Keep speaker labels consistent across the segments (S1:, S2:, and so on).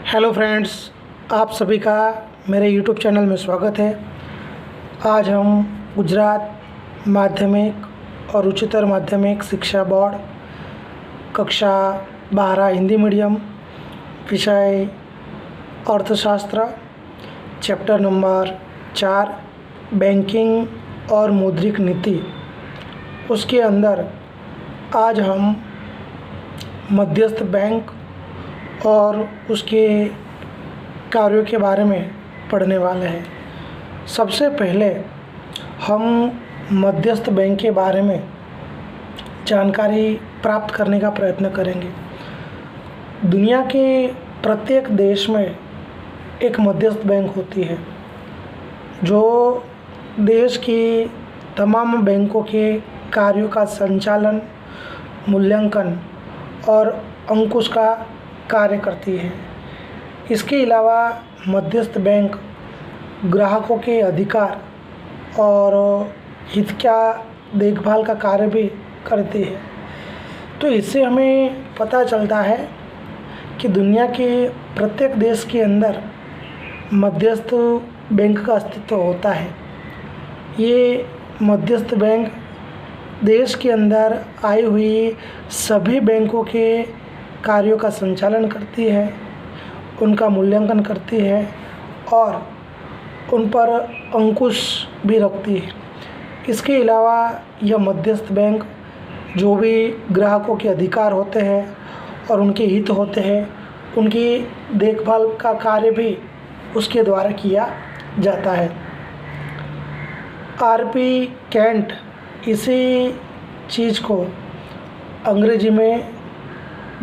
S1: Hello friends, आप सभी का मेरे यूट्यूब चैनल में स्वागत है। आज हम गुजरात माध्यमिक और उच्चतर माध्यमिक शिक्षा बोर्ड कक्षा 12 हिंदी मीडियम विषय अर्थशास्त्र चैप्टर नंबर 4 बैंकिंग और मौद्रिक नीति, उसके अंदर आज हम मध्यस्थ बैंक और उसके कार्यों के बारे में पढ़ने वाले हैं। सबसे पहले हम मध्यस्थ बैंक के बारे में जानकारी प्राप्त करने का प्रयत्न करेंगे। दुनिया के प्रत्येक देश में एक मध्यस्थ बैंक होती है जो देश की तमाम बैंकों के कार्यों का संचालन, मूल्यांकन और अंकुश का कार्य करती है। इसके अलावा मध्यस्थ बैंक ग्राहकों के अधिकार और हित का देखभाल का कार्य भी करती है। तो इससे हमें पता चलता है कि दुनिया के प्रत्येक देश के अंदर मध्यस्थ बैंक का अस्तित्व होता है। ये मध्यस्थ बैंक देश के अंदर आई हुई सभी बैंकों के कार्यों का संचालन करती है, उनका मूल्यांकन करती है और उन पर अंकुश भी रखती है। इसके अलावा यह मध्यस्थ बैंक जो भी ग्राहकों के अधिकार होते हैं और उनके हित होते हैं, उनकी देखभाल का कार्य भी उसके द्वारा किया जाता है। आर.पी. केंट इसी चीज़ को अंग्रेजी में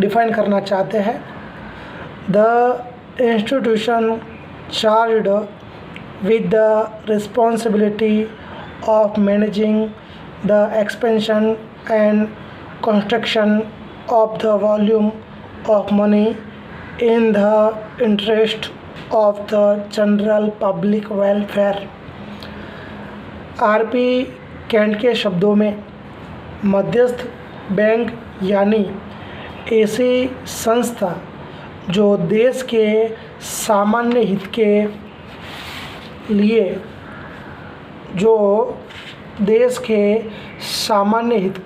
S1: डिफाइन करना चाहते हैं। The institution charged with the responsibility of managing the expansion and construction of the volume of money in the interest of the general public welfare. RP. Kent के शब्दों में मध्यस्थ बैंक यानी ऐसी संस्था जो देश के सामान्य हित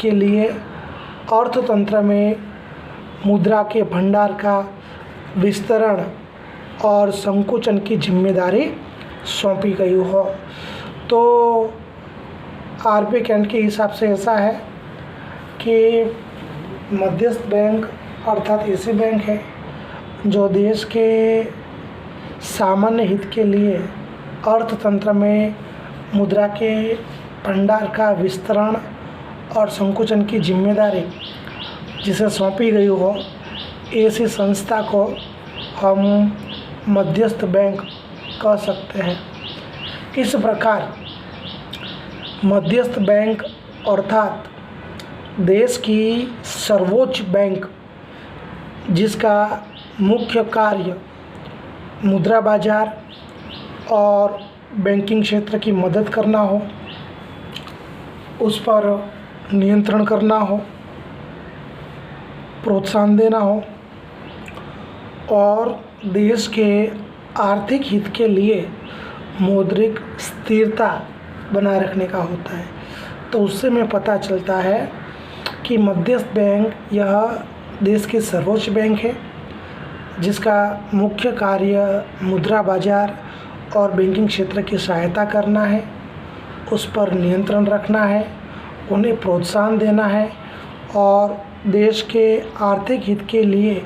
S1: के लिए अर्थतंत्र में मुद्रा के भंडार का विस्तरण और संकुचन की जिम्मेदारी सौंपी गई हो। तो आर.पी. केंट के हिसाब से ऐसा है कि मध्यस्थ बैंक अर्थात ऐसे बैंक है जो देश के सामान्य हित के लिए अर्थतंत्र में मुद्रा के भंडार का विस्तरण और संकुचन की जिम्मेदारी जिसे सौंपी गई हो, ऐसी संस्था को हम मध्यस्थ बैंक कह सकते हैं। इस प्रकार मध्यस्थ बैंक अर्थात देश की सर्वोच्च बैंक जिसका मुख्य कार्य मुद्रा बाजार और बैंकिंग क्षेत्र की मदद करना हो, उस पर नियंत्रण करना हो, प्रोत्साहन देना हो और देश के आर्थिक हित के लिए मौद्रिक स्थिरता बनाए रखने का होता है। तो उससे में पता चलता है कि मध्यस्थ बैंक यह देश की सर्वोच्च बैंक है जिसका मुख्य कार्य मुद्रा बाजार और बैंकिंग क्षेत्र की सहायता करना है, उस पर नियंत्रण रखना है, उन्हें प्रोत्साहन देना है और देश के आर्थिक हित के लिए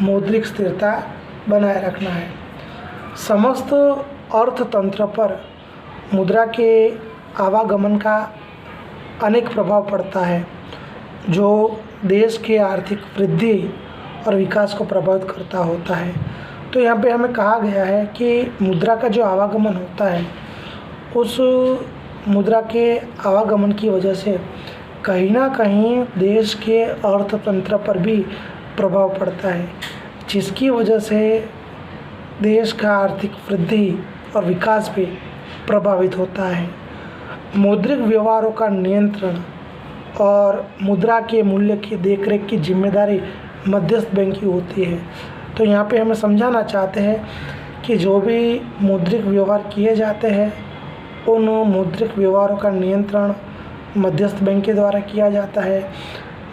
S1: मौद्रिक स्थिरता बनाए रखना है। समस्त अर्थतंत्र पर मुद्रा के आवागमन का अनेक प्रभाव पड़ता है जो देश के आर्थिक वृद्धि और विकास को प्रभावित करता होता है। तो यहाँ पे हमें कहा गया है कि मुद्रा का जो आवागमन होता है, उस मुद्रा के आवागमन की वजह से कहीं ना कहीं देश के अर्थतंत्र पर भी प्रभाव पड़ता है, जिसकी वजह से देश का आर्थिक वृद्धि और विकास भी प्रभावित होता है। मौद्रिक व्यवहारों का नियंत्रण और मुद्रा के मूल्य की देखरेख की जिम्मेदारी मध्यस्थ बैंक की होती है। तो यहाँ पे हमें समझाना चाहते हैं कि जो भी मौद्रिक व्यवहार किए जाते हैं उन मौद्रिक व्यवहारों का नियंत्रण मध्यस्थ बैंक के द्वारा किया जाता है।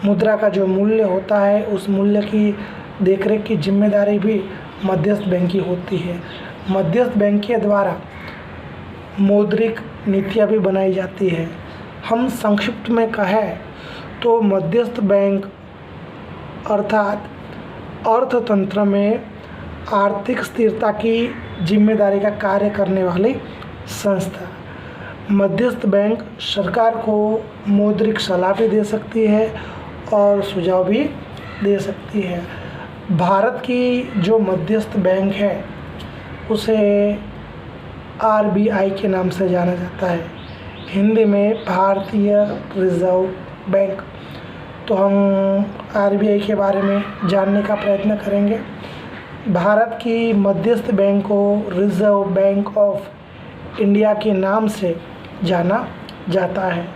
S1: मुद्रा का जो मूल्य होता है उस मूल्य की देखरेख की जिम्मेदारी भी मध्यस्थ बैंक की होती है। मध्यस्थ बैंक के द्वारा मौद्रिक नीतियाँ भी बनाई जाती है। हम संक्षिप्त में कहें तो मध्यस्थ बैंक अर्थात अर्थतंत्र में आर्थिक स्थिरता की जिम्मेदारी का कार्य करने वाली संस्था। मध्यस्थ बैंक सरकार को मौद्रिक सलाह भी दे सकती है और सुझाव भी दे सकती है। भारत की जो मध्यस्थ बैंक है उसे RBI के नाम से जाना जाता है, हिंदी में भारतीय रिजर्व बैंक। तो हम RBI के बारे में जानने का प्रयत्न करेंगे। भारत की मध्यस्थ बैंक को रिजर्व बैंक ऑफ इंडिया के नाम से जाना जाता है।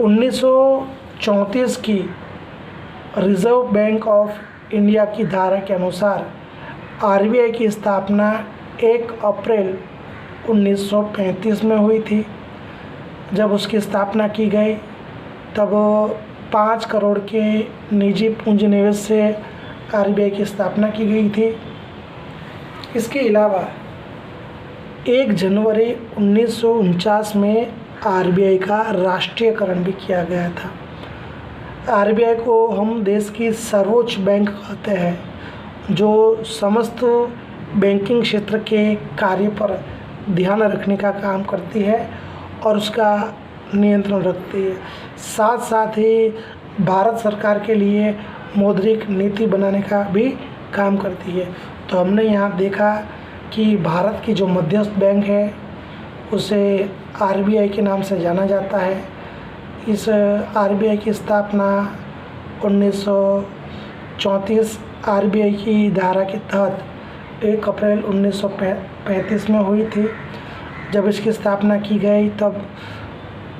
S1: 1934 की रिजर्व बैंक ऑफ इंडिया की धारा के अनुसार RBI की स्थापना 1 अप्रैल 1935 में हुई थी। जब उसकी स्थापना की गई तब 5 करोड़ के निजी पूंजी निवेश से RBI की स्थापना की गई थी। इसके अलावा 1 जनवरी 1949 में RBI का राष्ट्रीयकरण भी किया गया था। RBI को हम देश की सर्वोच्च बैंक कहते हैं, जो समस्त बैंकिंग क्षेत्र के कार्य पर ध्यान रखने का काम करती है और उसका नियंत्रण रखती है। साथ साथ ही भारत सरकार के लिए मौद्रिक नीति बनाने का भी काम करती है। तो हमने यहाँ देखा कि भारत की जो मध्यस्थ बैंक है उसे RBI के नाम से जाना जाता है। इस RBI की स्थापना 1934 RBI की धारा के तहत 1 अप्रैल 1935 में हुई थी। जब इसकी स्थापना की गई तब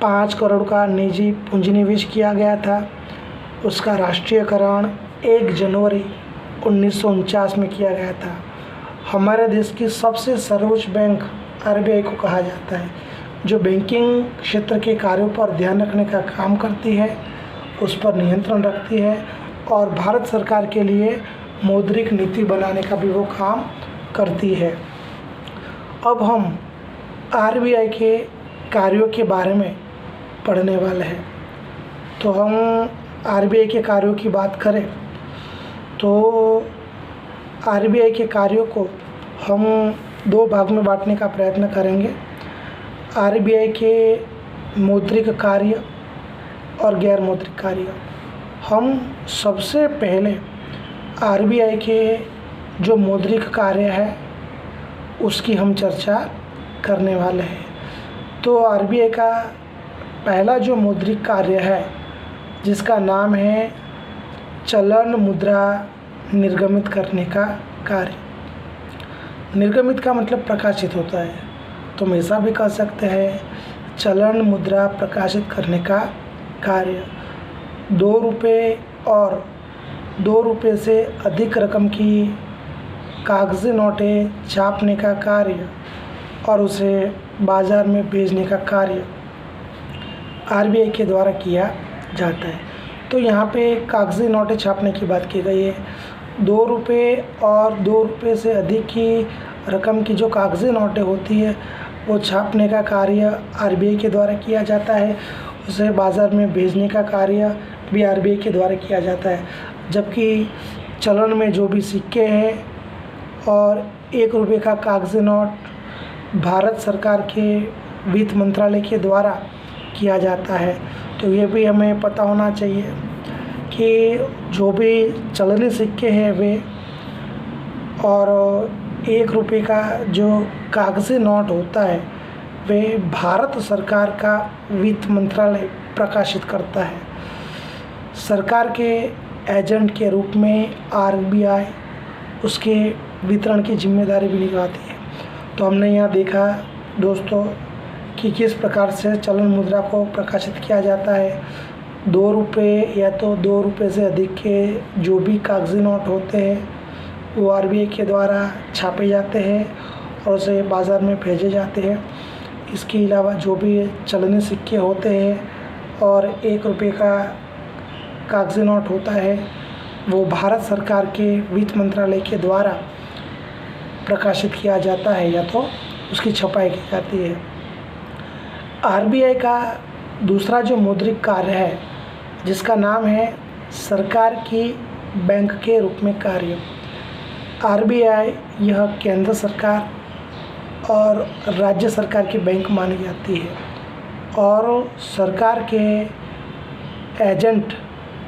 S1: 5 करोड़ का निजी पूंजी निवेश किया गया था। उसका राष्ट्रीयकरण 1 जनवरी 1949 में किया गया था। हमारे देश की सबसे सर्वोच्च बैंक RBI को कहा जाता है, जो बैंकिंग क्षेत्र के कार्यों पर ध्यान रखने का काम करती है, उस पर नियंत्रण रखती है और भारत सरकार के लिए मौद्रिक नीति बनाने का भी वो काम करती है। अब हम RBI के कार्यों के बारे में पढ़ने वाले हैं। तो हम RBI के कार्यों की बात करें तो RBI के कार्यों को हम 2 भाग में बांटने का प्रयत्न करेंगे। RBI के मौद्रिक कार्य और गैर मौद्रिक कार्य। हम सबसे पहले RBI के जो मौद्रिक कार्य है उसकी हम चर्चा करने वाले हैं। तो RBI का पहला जो मौद्रिक कार्य है जिसका नाम है चलन मुद्रा निर्गमित करने का कार्य। निर्गमित का मतलब प्रकाशित होता है, तो हम ऐसा भी कह सकते हैं चलन मुद्रा प्रकाशित करने का कार्य। 2 रुपये और 2 रुपये से अधिक रकम की कागज़ी नोटें छापने का कार्य और उसे बाज़ार में भेजने का कार्य RBI के द्वारा किया जाता है। तो यहाँ पे कागज़ी नोटें छापने की बात की गई है। 2 रुपये और 2 रुपये से अधिक की रकम की जो कागज़ी नोटें होती है वो छापने का कार्य RBI के द्वारा किया जाता है। उसे बाज़ार में भेजने का कार्य भी RBI के द्वारा किया जाता है। जबकि चलन में जो भी सिक्के हैं और 1 रुपये का कागज़ी नोट भारत सरकार के वित्त मंत्रालय के द्वारा किया जाता है। तो ये भी हमें पता होना चाहिए कि जो भी चलनी सिक्के हैं वे और 1 रुपये का जो कागज़ी नोट होता है वे भारत सरकार का वित्त मंत्रालय प्रकाशित करता है। सरकार के एजेंट के रूप में RBI उसके वितरण की जिम्मेदारी भी निभाती है। तो हमने यहाँ देखा दोस्तों कि किस प्रकार से चलन मुद्रा को प्रकाशित किया जाता है। 2 रुपये या तो 2 रुपये से अधिक के जो भी कागज़ी नोट होते हैं वो आरबीआई के द्वारा छापे जाते हैं और उसे बाज़ार में भेजे जाते हैं। इसके अलावा जो भी चलनी सिक्के होते हैं और 1 रुपये का कागज़ी नोट होता है वो भारत सरकार के वित्त मंत्रालय के द्वारा प्रकाशित किया जाता है या तो उसकी छपाई की जाती है। आरबीआई का दूसरा जो मौद्रिक कार्य है जिसका नाम है सरकार की बैंक के रूप में कार्य। आरबीआई यह केंद्र सरकार और राज्य सरकार की बैंक मानी जाती है और सरकार के एजेंट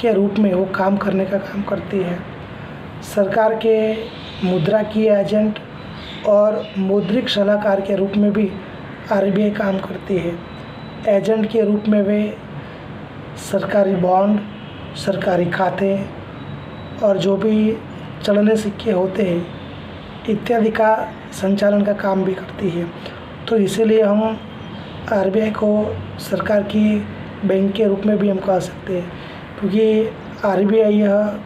S1: के रूप में वो काम करने का काम करती है। सरकार के मुद्रा की एजेंट और मौद्रिक सलाहकार के रूप में भी आरबीआई काम करती है। एजेंट के रूप में वे सरकारी बॉन्ड, सरकारी खाते और जो भी चलने सिक्के होते हैं इत्यादि का संचालन का काम भी करती है। तो इसीलिए हम आरबीआई को सरकार की बैंक के रूप में भी हम कह सकते हैं, क्योंकि आरबीआई यह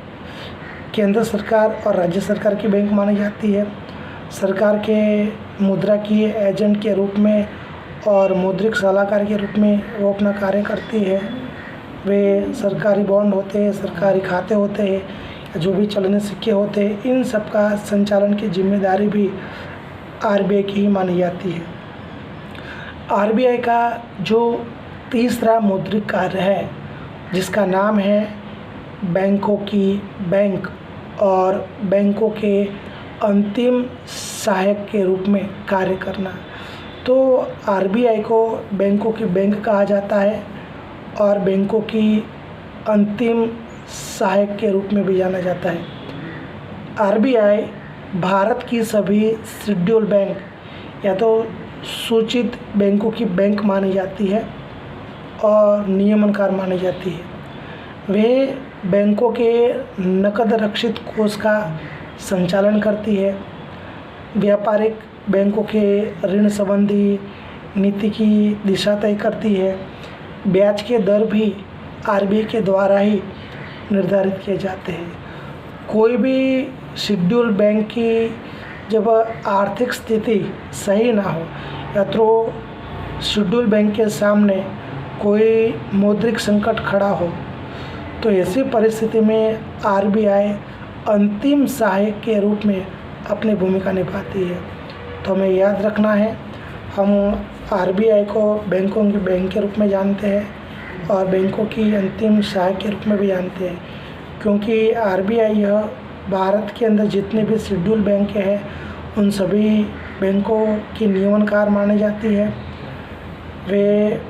S1: केंद्र सरकार और राज्य सरकार की बैंक मानी जाती है। सरकार के मुद्रा की एजेंट के रूप में और मौद्रिक सलाहकार के रूप में वो अपना कार्य करती है। वे सरकारी बॉन्ड होते हैं, सरकारी खाते होते हैं, जो भी चलने सिक्के होते हैं, इन सब का संचालन की जिम्मेदारी भी आरबीआई की ही मानी जाती है। आरबीआई का जो तीसरा मौद्रिक कार्य है जिसका नाम है बैंकों की बैंक और बैंकों के अंतिम सहायक के रूप में कार्य करना, तो आरबीआई को बैंकों की बैंक कहा जाता है और बैंकों की अंतिम सहायक के रूप में भी जाना जाता है। आरबीआई भारत की सभी शेड्यूल बैंक या तो सूचित बैंकों की बैंक मानी जाती है और नियमनकार मानी जाती है। वे बैंकों के नकद रक्षित कोष का संचालन करती है। व्यापारिक बैंकों के ऋण संबंधी नीति की दिशा तय करती है। ब्याज के दर भी आरबीआई के द्वारा ही निर्धारित किए जाते हैं। कोई भी शेड्यूल बैंक की जब आर्थिक स्थिति सही ना हो या तो शेड्यूल बैंक के सामने कोई मौद्रिक संकट खड़ा हो तो ऐसी परिस्थिति में आरबीआई अंतिम सहायक के रूप में अपनी भूमिका निभाती है। तो हमें याद रखना है, हम आरबीआई को बैंकों की बैंक के रूप में जानते हैं और बैंकों की अंतिम सहायक के रूप में भी जानते हैं, क्योंकि आरबीआई यह भारत के अंदर जितने भी शेड्यूल बैंक हैं उन सभी बैंकों की नियमनकार मानी जाती है। वे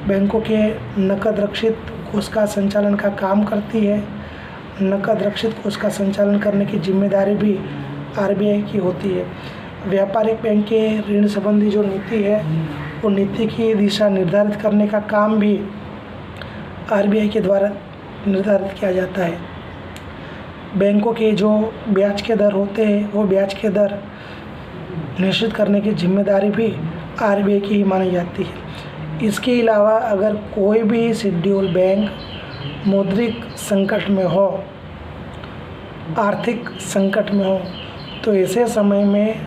S1: बैंकों के नकद रक्षित कोष का संचालन का काम करती है। नकद रक्षित कोष का संचालन करने की जिम्मेदारी भी आरबीआई की होती है। व्यापारिक बैंक के ऋण संबंधी जो नीति है वो नीति की दिशा निर्धारित करने का काम भी आरबीआई के द्वारा निर्धारित किया जाता है। बैंकों के जो ब्याज के दर होते हैं वो ब्याज के दर निश्चित करने की जिम्मेदारी भी आरबीआई की ही मानी जाती है। इसके अलावा अगर कोई भी शेड्यूल बैंक मौद्रिक संकट में हो, आर्थिक संकट में हो, तो ऐसे समय में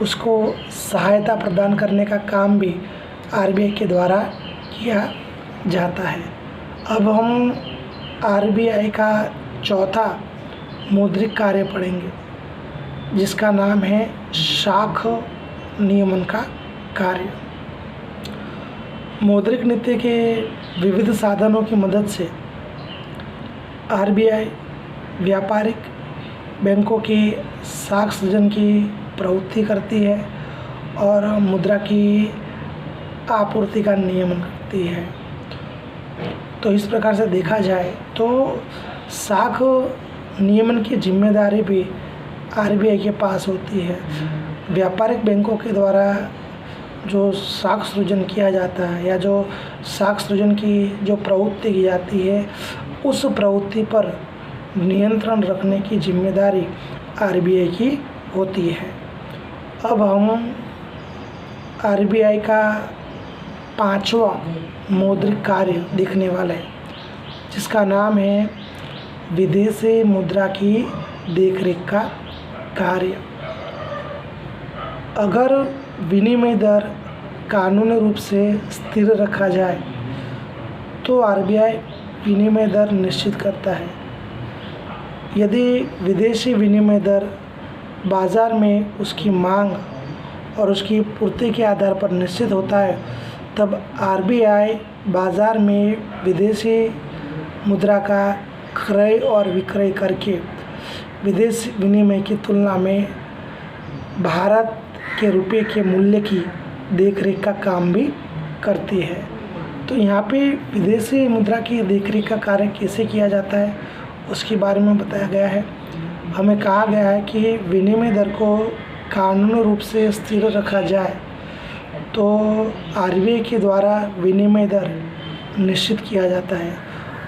S1: उसको सहायता प्रदान करने का काम भी आरबीआई के द्वारा किया जाता है। अब हम आरबीआई का चौथा मौद्रिक कार्य पढ़ेंगे जिसका नाम है शाख नियमन का कार्य। मौद्रिक नीति के विविध साधनों की मदद से आरबीआई व्यापारिक बैंकों की साख सृजन की प्रवृत्ति करती है और मुद्रा की आपूर्ति का नियमन करती है। तो इस प्रकार से देखा जाए तो साख नियमन की जिम्मेदारी भी आरबीआई के पास होती है। व्यापारिक बैंकों के द्वारा जो साख सृजन किया जाता है या जो साख सृजन की जो प्रवृत्ति की जाती है उस प्रवृत्ति पर नियंत्रण रखने की जिम्मेदारी आरबीआई की होती है। अब हम आरबीआई का पांचवा मौद्रिक कार्य देखने वाले हैं जिसका नाम है विदेशी मुद्रा की देखरेख का कार्य। अगर विनिमय दर कानूनी रूप से स्थिर रखा जाए तो आरबीआई विनिमय दर निश्चित करता है। यदि विदेशी विनिमय दर बाज़ार में उसकी मांग और उसकी पूर्ति के आधार पर निश्चित होता है, तब आरबीआई बाज़ार में विदेशी मुद्रा का क्रय और विक्रय करके विदेशी विनिमय की तुलना में भारत के रुपये के मूल्य की देखरेख का काम भी करती है। तो यहाँ पे विदेशी मुद्रा की देखरेख का कार्य कैसे किया जाता है उसके बारे में बताया गया है। हमें कहा गया है कि विनिमय दर को कानूनी रूप से स्थिर रखा जाए तो आरबीआई के द्वारा विनिमय दर निश्चित किया जाता है।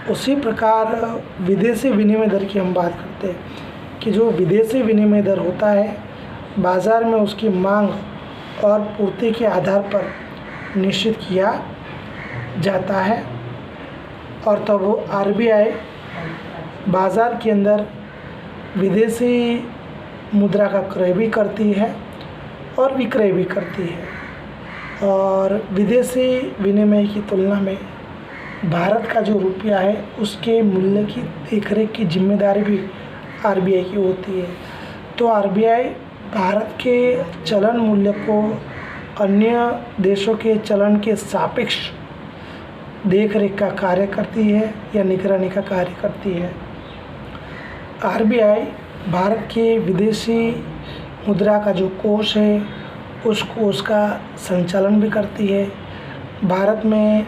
S1: उसी प्रकार विदेशी विनिमय दर की हम बात करते हैं कि जो विदेशी विनिमय दर होता है बाज़ार में उसकी मांग और पूर्ति के आधार पर निश्चित किया जाता है, और तब आरबीआई बाज़ार के अंदर विदेशी मुद्रा का क्रय भी करती है और विक्रय भी करती है। और विदेशी विनिमय की तुलना में भारत का जो रुपया है उसके मूल्य की देखरेख की जिम्मेदारी भी आरबीआई की होती है। तो आरबीआई भारत के चलन मूल्य को अन्य देशों के चलन के सापेक्ष देखरेख का कार्य करती है या निगरानी का कार्य करती है। आरबीआई भारत के विदेशी मुद्रा का जो कोष है उस कोष का संचालन भी करती है। भारत में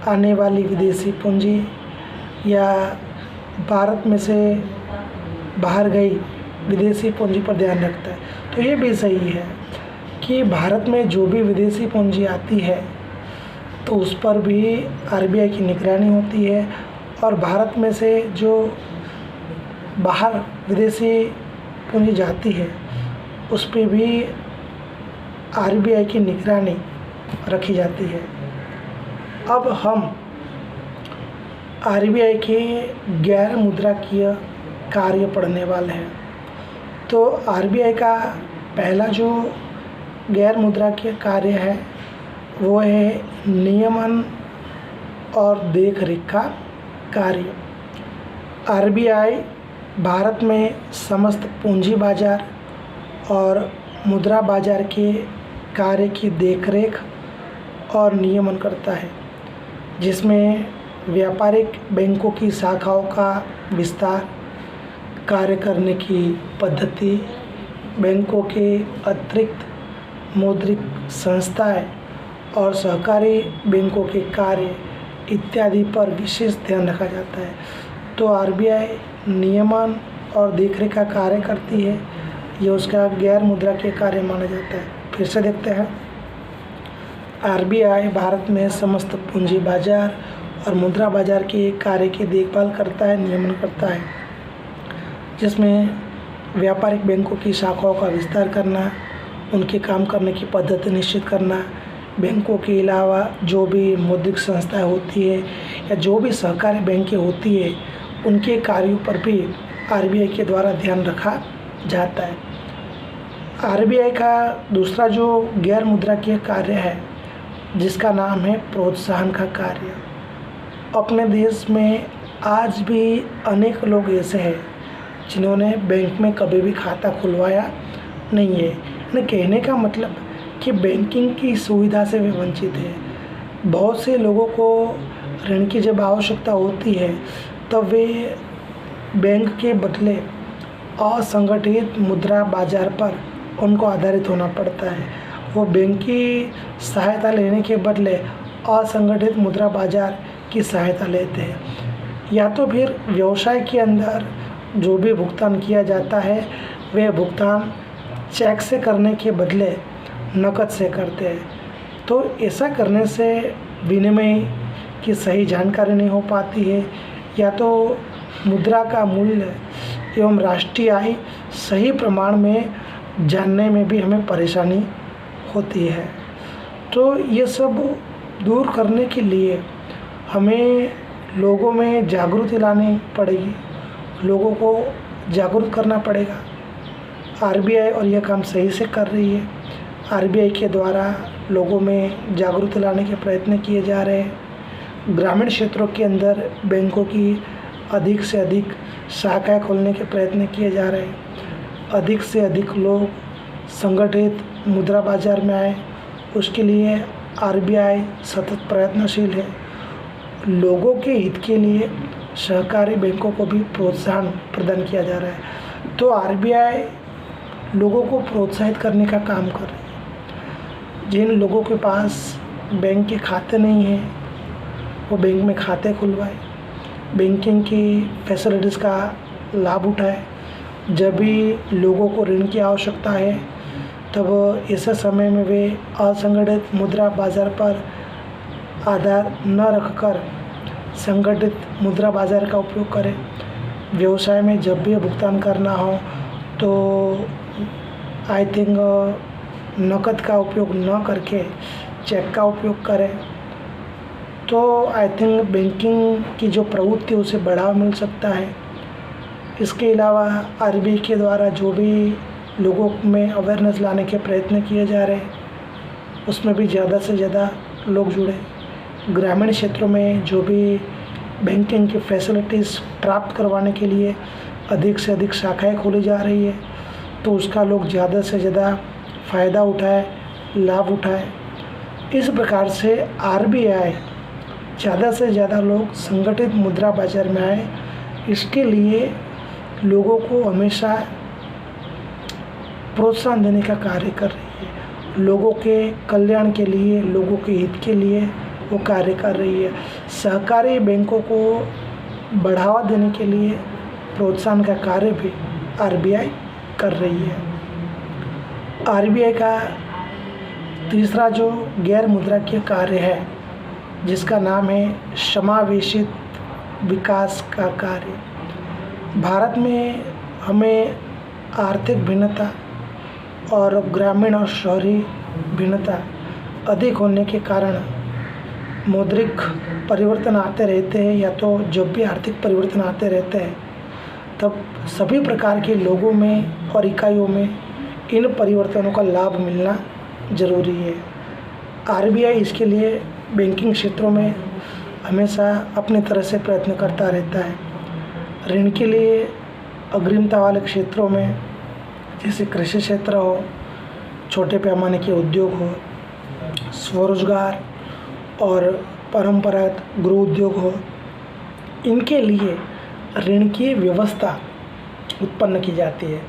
S1: आने वाली विदेशी पूंजी या भारत में से बाहर गई विदेशी पूंजी पर ध्यान रखता है। तो ये भी सही है कि भारत में जो भी विदेशी पूंजी आती है तो उस पर भी आरबीआई की निगरानी होती है, और भारत में से जो बाहर विदेशी पूंजी जाती है उस पर भी आरबीआई की निगरानी रखी जाती है। अब हम आरबीआई के गैर मुद्राकीय कार्य पढ़ने वाले हैं। तो आरबीआई का पहला जो गैर मुद्राकीय कार्य है वो है नियमन और देखरेख का कार्य। आरबीआई भारत में समस्त पूंजी बाजार और मुद्रा बाजार के कार्य की देखरेख और नियमन करता है, जिसमें व्यापारिक बैंकों की शाखाओं का विस्तार, कार्य करने की पद्धति, बैंकों के अतिरिक्त मौद्रिक संस्थाएं और सहकारी बैंकों के कार्य इत्यादि पर विशेष ध्यान रखा जाता है। तो आरबीआई नियमन और देखरेख का कार्य करती है, ये उसका गैर मुद्रा के कार्य माना जाता है। फिर से देखते हैं। आरबीआई भारत में समस्त पूंजी बाजार और मुद्रा बाजार के कार्य की देखभाल करता है, नियमन करता है, जिसमें व्यापारिक बैंकों की शाखाओं का विस्तार करना, उनके काम करने की पद्धति निश्चित करना, बैंकों के अलावा जो भी मौद्रिक संस्थाएं होती है या जो भी सहकारी बैंकें होती है उनके कार्यों पर भी आरबीआई के द्वारा ध्यान रखा जाता है। आरबीआई का दूसरा जो गैर मुद्राकीय कार्य है जिसका नाम है प्रोत्साहन का कार्य। अपने देश में आज भी अनेक लोग ऐसे हैं जिन्होंने बैंक में कभी भी खाता खुलवाया नहीं है। न कहने का मतलब कि बैंकिंग की सुविधा से वे वंचित हैं। बहुत से लोगों को ऋण की जब आवश्यकता होती है तब वे बैंक के बदले असंगठित मुद्रा बाजार पर उनको आधारित होना पड़ता है। वो बैंक की सहायता लेने के बदले असंगठित मुद्रा बाजार की सहायता लेते हैं। या तो फिर व्यवसाय के अंदर जो भी भुगतान किया जाता है वह भुगतान चेक से करने के बदले नकद से करते हैं। तो ऐसा करने से विनिमय की सही जानकारी नहीं हो पाती है, या तो मुद्रा का मूल्य एवं राष्ट्रीय आय सही प्रमाण में जानने में भी हमें परेशानी होती है। तो ये सब दूर करने के लिए हमें लोगों में जागृति लानी पड़ेगी, लोगों को जागरूक करना पड़ेगा। आरबीआई और यह काम सही से कर रही है। आरबीआई के द्वारा लोगों में जागरूकता लाने के प्रयत्न किए जा रहे हैं। ग्रामीण क्षेत्रों के अंदर बैंकों की अधिक से अधिक शाखाएं खोलने के प्रयत्न किए जा रहे हैं। अधिक से अधिक लोग संगठित मुद्रा बाजार में आए, उसके लिए आरबीआई सतत प्रयत्नशील है। लोगों के हित के लिए सहकारी बैंकों को भी प्रोत्साहन प्रदान किया जा रहा है। तो आरबीआई लोगों को प्रोत्साहित करने का काम कर रही है। जिन लोगों के पास बैंक के खाते नहीं हैं वो बैंक में खाते खुलवाए, बैंकिंग की फैसिलिटीज़ का लाभ उठाए। जब भी लोगों को ऋण की आवश्यकता है तब ऐसे समय में वे असंगठित मुद्रा बाजार पर आधार न रखकर संगठित मुद्रा बाजार का उपयोग करें। व्यवसाय में जब भी भुगतान करना हो तो आई थिंक नकद का उपयोग न करके चेक का उपयोग करें। तो आई थिंक बैंकिंग की जो प्रवृत्ति उसे बढ़ावा मिल सकता है। इसके अलावा आरबीआई के द्वारा जो भी लोगों में अवेयरनेस लाने के प्रयत्न किए जा रहे हैं उसमें भी ज़्यादा से ज़्यादा लोग जुड़े। ग्रामीण क्षेत्रों में जो भी बैंकिंग की फैसिलिटीज़ प्राप्त करवाने के लिए अधिक से अधिक शाखाएं खोली जा रही है तो उसका लोग ज़्यादा से ज़्यादा फ़ायदा उठाए, लाभ उठाए। इस प्रकार से आरबीआई ज़्यादा से ज़्यादा लोग संगठित मुद्रा बाजार में आए, इसके लिए लोगों को हमेशा प्रोत्साहन देने का कार्य कर रही है। लोगों के कल्याण के लिए, लोगों के हित के लिए वो कार्य कर रही है। सहकारी बैंकों को बढ़ावा देने के लिए प्रोत्साहन का कार्य भी आरबीआई कर रही है। आरबीआई का तीसरा जो गैर मुद्राकीय कार्य है जिसका नाम है समावेशित विकास का कार्य। भारत में हमें आर्थिक भिन्नता और ग्रामीण और शहरी भिन्नता अधिक होने के कारण मौद्रिक परिवर्तन आते रहते हैं, या तो जब भी आर्थिक परिवर्तन आते रहते हैं तब सभी प्रकार के लोगों में और इकाइयों में इन परिवर्तनों का लाभ मिलना ज़रूरी है। आरबीआई इसके लिए बैंकिंग क्षेत्रों में हमेशा अपनी तरह से प्रयत्न करता रहता है। ऋण के लिए अग्रिमता वाले क्षेत्रों में जैसे कृषि क्षेत्र हो, छोटे पैमाने के उद्योग हो, स्वरोजगार और परंपरागत गृह उद्योग हो, इनके लिए ऋण की व्यवस्था उत्पन्न की जाती है।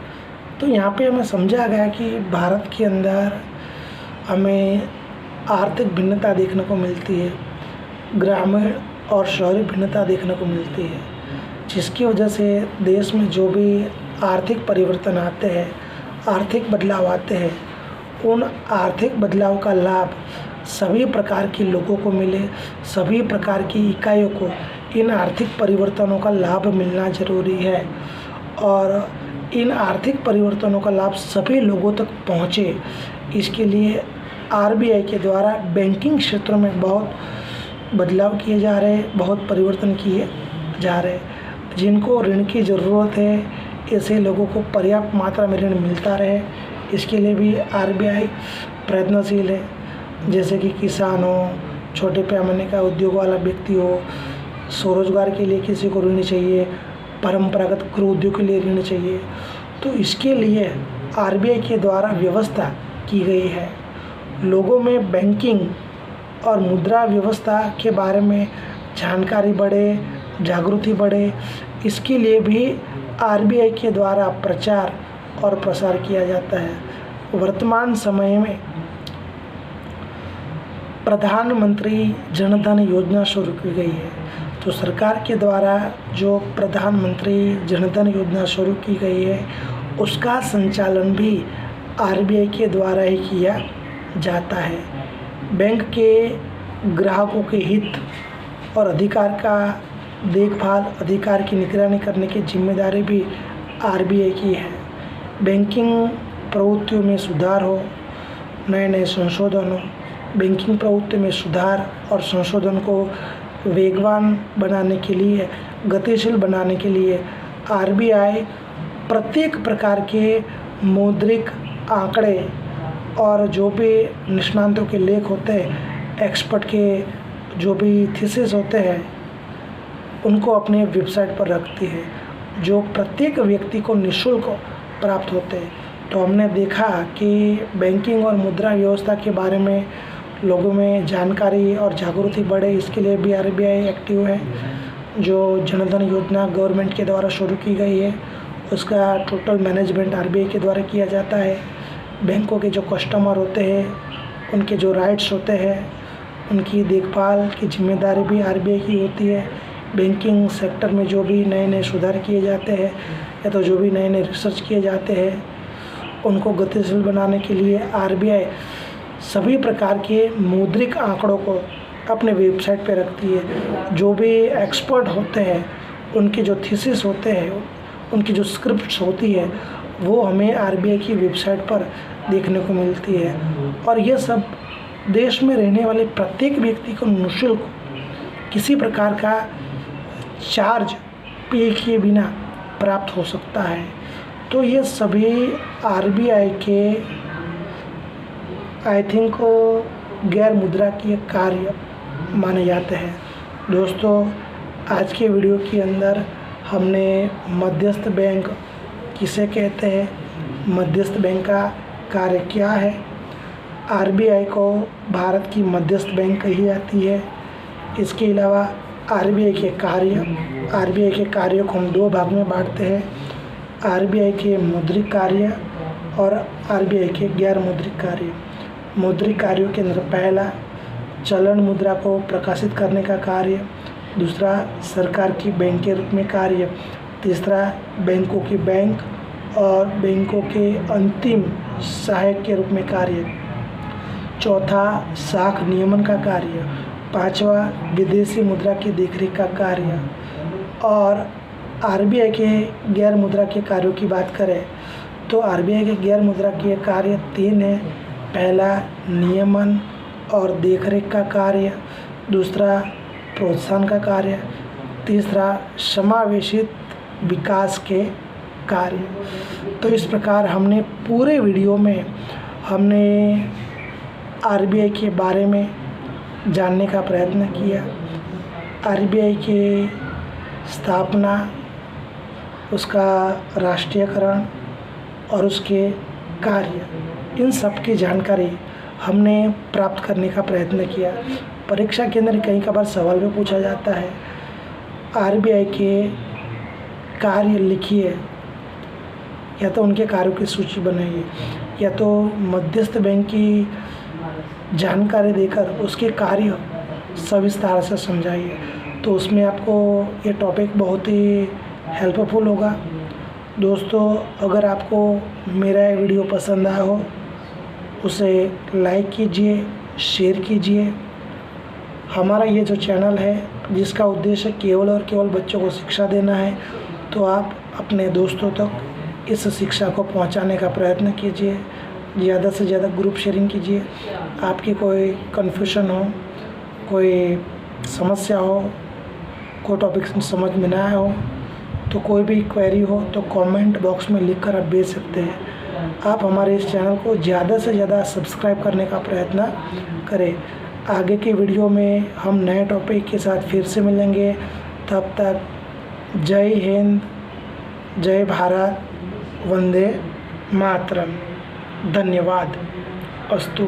S1: तो यहाँ पे हमें समझा गया कि भारत के अंदर हमें आर्थिक भिन्नता देखने को मिलती है, ग्रामीण और शहरी भिन्नता देखने को मिलती है, जिसकी वजह से देश में जो भी आर्थिक परिवर्तन आते हैं, आर्थिक बदलाव आते हैं, उन आर्थिक बदलाव का लाभ सभी प्रकार के लोगों को मिले, सभी प्रकार की इकाइयों को इन आर्थिक परिवर्तनों का लाभ मिलना ज़रूरी है और इन आर्थिक परिवर्तनों का लाभ सभी लोगों तक पहुँचे। इसके लिए आरबीआई के द्वारा बैंकिंग क्षेत्रों में बहुत बदलाव किए जा रहे हैं, बहुत परिवर्तन किए जा रहे हैं। जिनको ऋण की ज़रूरत है ऐसे लोगों को पर्याप्त मात्रा में ऋण मिलता रहे, इसके लिए भी आरबीआई प्रयत्नशील है। जैसे कि किसान हो, छोटे पैमाने का उद्योग वाला व्यक्ति हो, स्वरोजगार के लिए किसी को ऋण चाहिए, परंपरागत गृह उद्योग के लिए ऋण चाहिए, तो इसके लिए आरबीआई के द्वारा व्यवस्था की गई है। लोगों में बैंकिंग और मुद्रा व्यवस्था के बारे में जानकारी बढ़े, जागृति बढ़े, इसके लिए भी आरबीआई के द्वारा प्रचार और प्रसार किया जाता है। वर्तमान समय में प्रधानमंत्री जन धन योजना शुरू की गई है, तो सरकार के द्वारा जो प्रधानमंत्री जन धन योजना शुरू की गई है उसका संचालन भी आरबीआई के द्वारा ही किया जाता है। बैंक के ग्राहकों के हित और अधिकार का देखभाल, अधिकार की निगरानी करने की जिम्मेदारी भी आरबीआई की है। बैंकिंग प्रवृत्तियों में सुधार हो, नए नए संशोधन हो, बैंकिंग प्रवृत्ति में सुधार और संशोधन को वेगवान बनाने के लिए, गतिशील बनाने के लिए आरबीआई प्रत्येक प्रकार के मौद्रिक आंकड़े और जो भी निष्णातों के लेख होते हैं, एक्सपर्ट के जो भी थीसिस होते हैं, उनको अपने वेबसाइट पर रखती है, जो प्रत्येक व्यक्ति को निःशुल्क प्राप्त होते हैं। तो हमने देखा कि बैंकिंग और मुद्रा व्यवस्था के बारे में लोगों में जानकारी और जागृति बढ़े, इसके लिए भी आरबीआई एक्टिव है। जो जनधन योजना गवर्नमेंट के द्वारा शुरू की गई है, उसका टोटल मैनेजमेंट आरबीआई के द्वारा किया जाता है। बैंकों के जो कस्टमर होते हैं, उनके जो राइट्स होते हैं, उनकी देखभाल की जिम्मेदारी भी आरबीआई की होती है। बैंकिंग सेक्टर में जो भी नए नए सुधार किए जाते हैं या तो जो भी नए नए रिसर्च किए जाते हैं, उनको गतिशील बनाने के लिए आरबीआई सभी प्रकार के मौद्रिक आंकड़ों को अपने वेबसाइट पे रखती है। जो भी एक्सपर्ट होते हैं, उनके जो थीसिस होते हैं, उनकी जो स्क्रिप्ट्स होती है, वो हमें आरबीआई की वेबसाइट पर देखने को मिलती है। और ये सब देश में रहने वाले प्रत्येक व्यक्ति को निःशुल्क किसी प्रकार का चार्ज पे किए बिना प्राप्त हो सकता है। तो ये सभी आरबीआई के आई थिंक गैर मुद्रा के कार्य माने जाते हैं। दोस्तों, आज के वीडियो के अंदर हमने मध्यस्थ बैंक किसे कहते हैं, मध्यस्थ बैंक का कार्य क्या है, आरबीआई को भारत की मध्यस्थ बैंक कही जाती है। इसके अलावा आरबीआई के कार्यों को हम दो भाग में बांटते हैं, आरबीआई के मौद्रिक कार्य और आरबीआई के गैर मौद्रिक कार्य। मौद्रिक कार्यों के अंदर पहला चलन मुद्रा को प्रकाशित करने का कार्य, दूसरा सरकार की बैंक के रूप में कार्य, तीसरा बैंकों की बैंक और बैंकों के अंतिम सहायक के रूप में कार्य, चौथा साख नियमन का कार्य, पांचवा विदेशी मुद्रा की देखरेख का कार्य। और आरबीआई के गैर मुद्रा के कार्यों की बात करें तो आरबीआई के गैर मुद्रा के कार्य 3 हैं। पहला नियमन और देखरेख का कार्य, दूसरा प्रोत्साहन का कार्य, तीसरा समावेशित विकास के कार्य। तो इस प्रकार हमने पूरे वीडियो में हमने आरबीआई के बारे में जानने का प्रयत्न किया। आरबीआई की स्थापना, उसका राष्ट्रीयकरण और उसके कार्य, इन सब की जानकारी हमने प्राप्त करने का प्रयत्न किया। परीक्षा के अंदर कई बार सवाल भी पूछा जाता है, आरबीआई के कार्य लिखिए या तो उनके कार्यों की सूची बनाइए या तो मध्यस्थ बैंक की जानकारी देकर उसके कार्य सविस्तार से समझाइए। तो उसमें आपको ये टॉपिक बहुत ही हेल्पफुल होगा। दोस्तों, अगर आपको मेरा ये वीडियो पसंद आया हो, उसे लाइक कीजिए, शेयर कीजिए। हमारा ये जो चैनल है, जिसका उद्देश्य केवल और केवल बच्चों को शिक्षा देना है, तो आप अपने दोस्तों तक इस शिक्षा को पहुंचाने का प्रयत्न कीजिए। ज़्यादा से ज़्यादा ग्रुप शेयरिंग कीजिए। आपकी कोई कन्फ्यूजन हो, कोई समस्या हो, कोई टॉपिक समझ में ना आया हो, तो कोई भी क्वेरी हो तो कमेंट बॉक्स में लिखकर आप भेज सकते हैं। आप हमारे इस चैनल को ज़्यादा से ज़्यादा सब्सक्राइब करने का प्रयत्न करें। आगे के वीडियो में हम नए टॉपिक के साथ फिर से मिलेंगे। तब तक जय हिंद, जय भारत, वंदे मातरम। धन्यवाद। अस्तु।